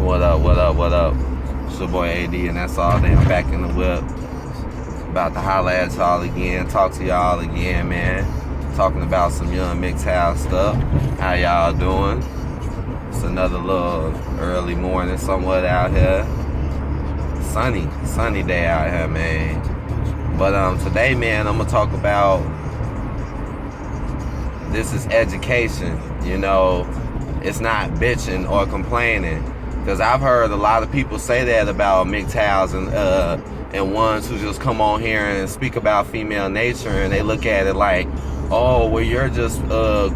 What up, what up, what up? It's your boy AD, and that's all day. I'm back in the whip. About to holler at y'all again, talk to y'all again, man. Talking about some young MGTOW stuff. How y'all doing? It's another little early morning somewhat out here. Sunny day out here, man. But today, man, I'm gonna talk about this is education. You know, it's not bitching or complaining. Because I've heard a lot of people say that about MGTOWs and ones who just come on here and speak about female nature, and they look at it like, oh, well, you're just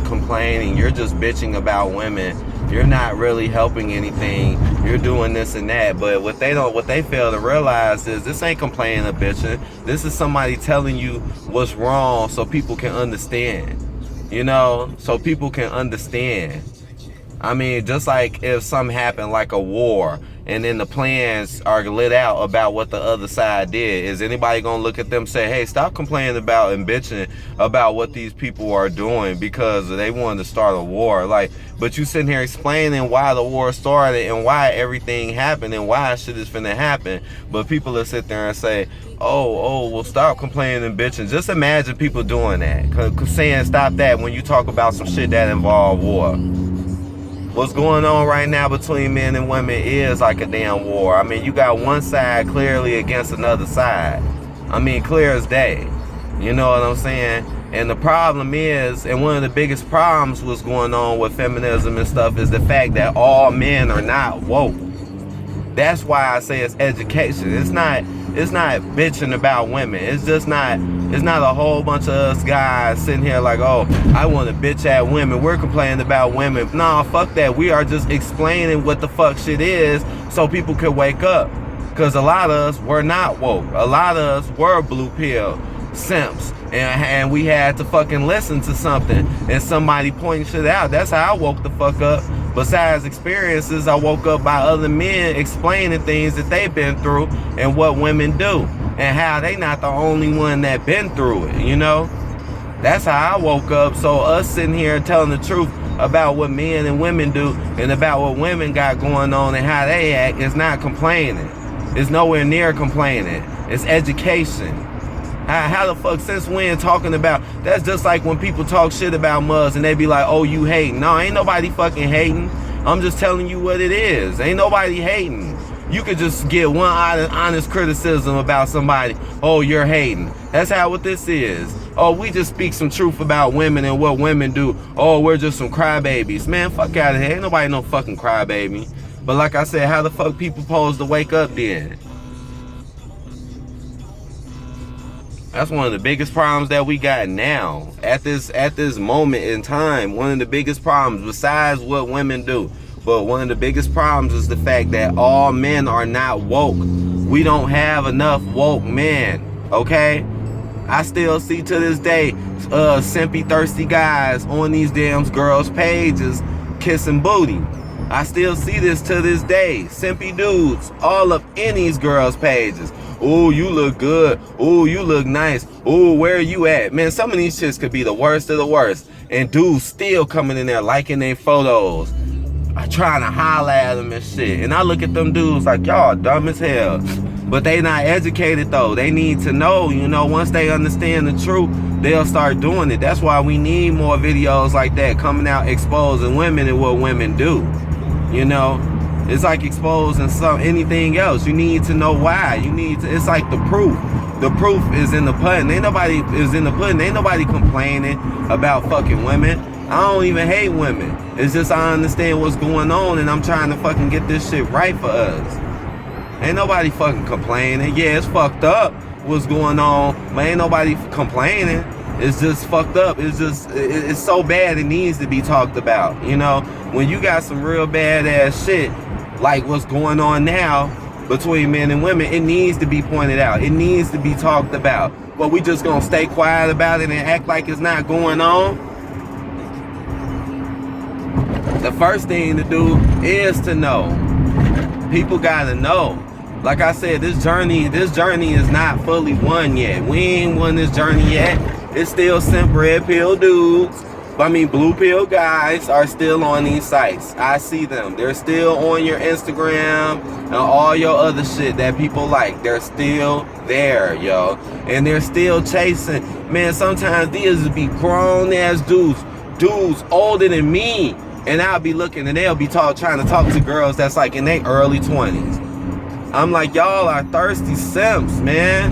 complaining, you're just bitching about women, you're not really helping anything, you're doing this and that. But what they fail to realize is this ain't complaining or bitching. This is somebody telling you what's wrong so people can understand. You know, so people can understand. I mean, just like if something happened like a war and then the plans are lit out about what the other side did, is anybody gonna look at them and say, hey, stop complaining about and bitching about what these people are doing because they wanted to start a war? Like, but you sitting here explaining why the war started and why everything happened and why shit is finna happen, but people will sit there and say, oh, well, stop complaining and bitching. Just imagine people doing that, saying stop that when you talk about some shit that involve war. What's going on right now between men and women is like a damn war. I mean, you got one side clearly against another side. I mean, clear as day. You know what I'm saying? And the problem is, and one of the biggest problems what's going on with feminism and stuff is the fact that all men are not woke. That's why I say it's education. It's not bitching about women. It's not a whole bunch of us guys sitting here like, oh, I want to bitch at women, we're complaining about women. Nah, fuck that. We are just explaining what the fuck shit is so people can wake up. Because a lot of us were not woke. A lot of us were blue pill simps, and we had to fucking listen to something and somebody pointing shit out. That's how I woke the fuck up. Besides experiences, I woke up by other men explaining things that they've been through and what women do and how they not the only one that been through it, you know? That's how I woke up. So us sitting here telling the truth about what men and women do and about what women got going on and how they act is not complaining. It's nowhere near complaining. It's education. How the fuck, since when talking about, that's just like when people talk shit about mugs and they be like, oh, you hating. No, ain't nobody fucking hating. I'm just telling you what it is. Ain't nobody hating. You could just get one honest criticism about somebody. Oh, you're hating. That's how what this is. Oh, we just speak some truth about women and what women do. Oh, we're just some crybabies. Man, fuck out of here. Ain't nobody no fucking crybaby. But like I said, how the fuck people supposed to wake up then? That's one of the biggest problems that we got now at this moment in time. One of the biggest problems, besides what women do, but one of the biggest problems is the fact that all men are not woke. We don't have enough woke men, okay? I still see to this day simpy thirsty guys on these damn girls' pages kissing booty. I still see this to this day. Simpy dudes all up in these girls' pages. Oh, you look good. Oh, you look nice. Oh, where are you at? Man, some of these shits could be the worst of the worst. And dudes still coming in there liking their photos, trying to holler at them and shit. And I look at them dudes like, y'all dumb as hell. But they not educated though. They need to know, you know, once they understand the truth, they'll start doing it. That's why we need more videos like that coming out exposing women and what women do. You know, it's like exposing anything else. You need to know why. It's like the proof. The proof is in the pudding. Ain't nobody complaining about fucking women. I don't even hate women. It's just I understand what's going on and I'm trying to fucking get this shit right for us. Ain't nobody fucking complaining. Yeah, it's fucked up what's going on, but ain't nobody complaining. It's just fucked up. It's so bad it needs to be talked about. You know, when you got some real bad ass shit like what's going on now between men and women, it needs to be pointed out. It needs to be talked about. But we just gonna stay quiet about it and act like it's not going on? The first thing to do is to know. People gotta know. Like I said, this journey is not fully won yet. We ain't won this journey yet. It's still simp red pill dudes I mean, blue pill guys are still on these sites. I see them. They're still on your Instagram and all your other shit that people like. They're still there, yo. And they're still chasing. Man, sometimes these be grown ass dudes older than me. And I'll be looking and they'll be trying to talk to girls that's like in their early 20s. I'm like, y'all are thirsty simps, man.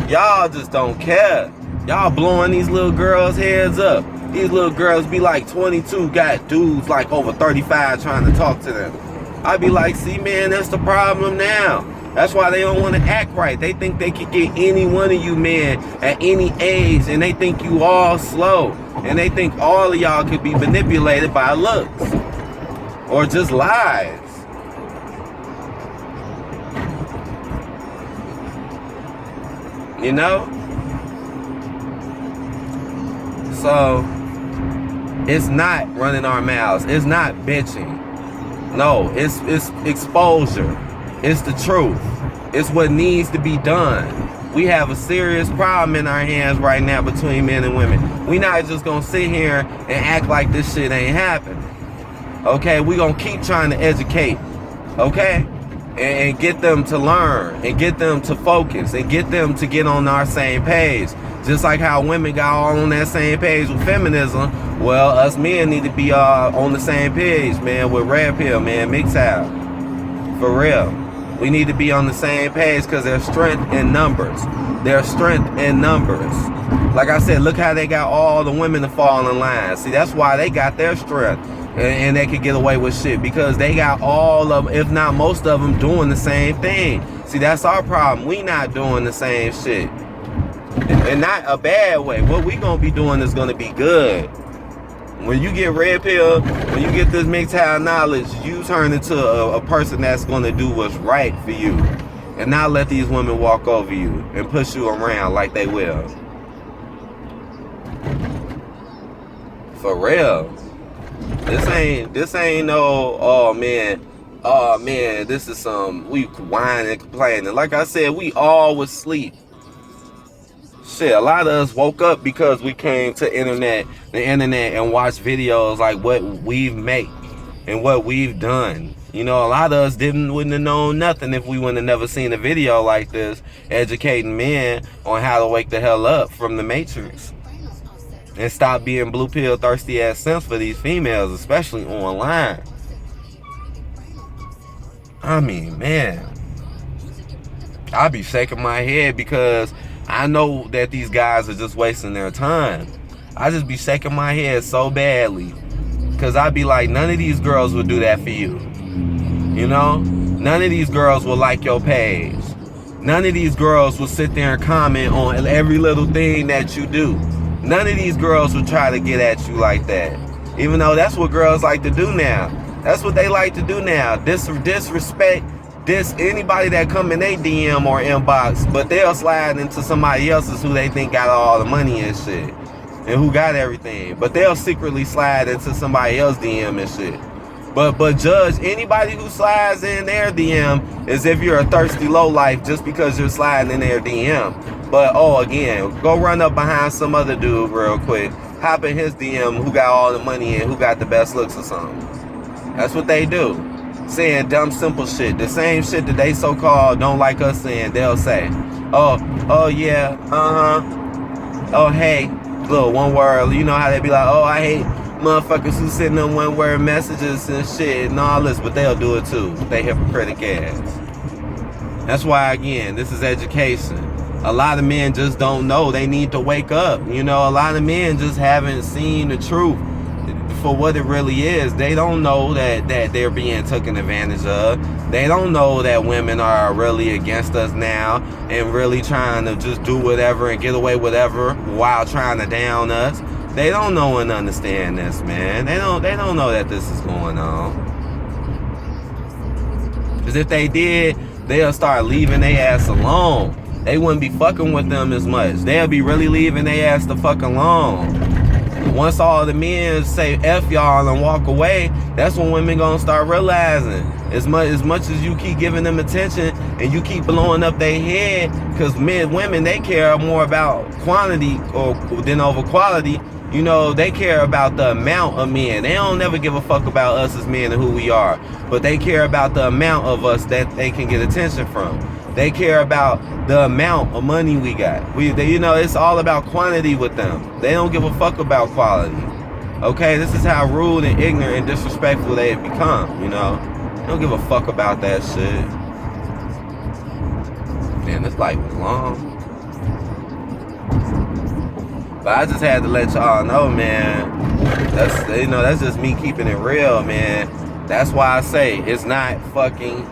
Y'all just don't care. Y'all blowing these little girls' heads up. These little girls be like 22, got dudes like over 35 trying to talk to them. I be like, see, man, that's the problem now. That's why they don't want to act right. They think they can get any one of you men at any age, and they think you all slow. And they think all of y'all could be manipulated by looks or just lies. You know? So it's not running our mouths. It's not bitching. No, it's exposure. It's the truth. It's what needs to be done. We have a serious problem in our hands right now between men and women. We not just gonna sit here and act like this shit ain't happening. Okay, we gonna keep trying to educate. Okay? And get them to learn and get them to focus and get them to get on our same page. Just like how women got all on that same page with feminism, well, us men need to be on the same page, man, with red pill, man, MGTOW. For real. We need to be on the same page because there's strength in numbers. There's strength in numbers. Like I said, look how they got all the women to fall in line. See, that's why they got their strength. And they could get away with shit because they got all of them, if not most of them, doing the same thing. See, that's our problem. We not doing the same shit. And not a bad way. What we gonna be doing is gonna be good. When you get red pill, when you get this MGTOW knowledge, you turn into a person that's gonna do what's right for you. And not let these women walk over you and push you around like they will. For real. This ain't no, oh man, this is some, we whining and complaining. Like I said, we all was asleep. Shit, a lot of us woke up because we came to the internet and watched videos like what we've made and what we've done. You know, a lot of us wouldn't have known nothing if we wouldn't have never seen a video like this educating men on how to wake the hell up from the Matrix. And stop being blue pill thirsty ass simps for these females, especially online. I mean, man, I be shaking my head because I know that these guys are just wasting their time. I just be shaking my head so badly because I be like, none of these girls would do that for you. You know? None of these girls will like your page. None of these girls will sit there and comment on every little thing that you do. None of these girls will try to get at you like that. Even though that's what girls like to do now. That's what they like to do now. Disrespect anybody that come in their DM or inbox, but they'll slide into somebody else's who they think got all the money and shit. And who got everything. But they'll secretly slide into somebody else's DM and shit. But judge anybody who slides in their DM as if you're a thirsty lowlife just because you're sliding in their DM. But, oh, again, go run up behind some other dude real quick. Hop in his DM who got all the money and who got the best looks or something. That's what they do. Saying dumb, simple shit. The same shit that they so-called don't like us saying, they'll say. Oh, yeah, oh, hey. Little one word. You know how they be like, oh, I hate motherfuckers who send them one word messages and shit and all this. But they'll do it too. They hypocritic ass. That's why, again, this is education. A lot of men just don't know. They need to wake up. You know, a lot of men just haven't seen the truth for what it really is. They don't know that they're being taken advantage of. They don't know that women are really against us now and really trying to just do whatever and get away with whatever while trying to down us. They don't know and understand this, man. They don't know that this is going on. Because if they did, they'll start leaving their ass alone. They wouldn't be fucking with them as much. They'll be really leaving their ass the fuck alone. Once all the men say F y'all and walk away, that's when women gonna start realizing as much as you keep giving them attention and you keep blowing up their head, because women, they care more about quantity than over quality. You know, they care about the amount of men. They don't never give a fuck about us as men and who we are. But they care about the amount of us that they can get attention from. They care about the amount of money we got. You know, it's all about quantity with them. They don't give a fuck about quality. Okay, this is how rude and ignorant and disrespectful they have become, you know. They don't give a fuck about that shit. Man, this life was long. But I just had to let y'all know, man. That's just me keeping it real, man. That's why I say it's not fucking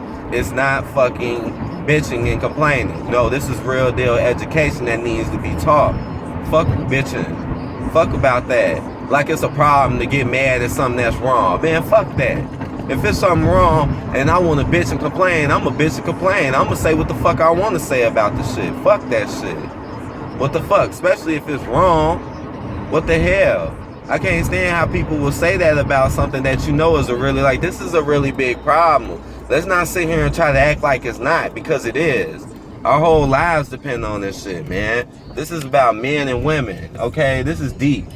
bitching and complaining. No, this is real deal education that needs to be taught. Fuck bitching. Fuck about that. Like it's a problem to get mad at something that's wrong. Man, fuck that. If it's something wrong and I want to bitch and complain, I'm going to bitch and complain. I'm going to say what the fuck I want to say about the shit. Fuck that shit. What the fuck? Especially if it's wrong. What the hell? I can't stand how people will say that about something that you know is this is a really big problem. Let's not sit here and try to act like it's not, because it is. Our whole lives depend on this shit, man. This is about men and women, okay? This is deep.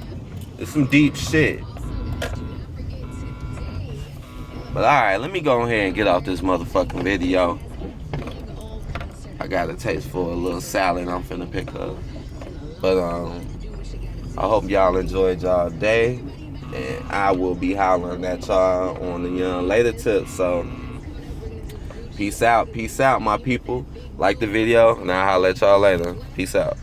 It's some deep shit. But alright, let me go ahead and get off this motherfucking video. I got a taste for a little salad I'm finna pick up. But I hope y'all enjoyed y'all day. And I will be hollering at y'all on the later tips. So peace out, my people. Like the video, and I'll holler at y'all later. Peace out.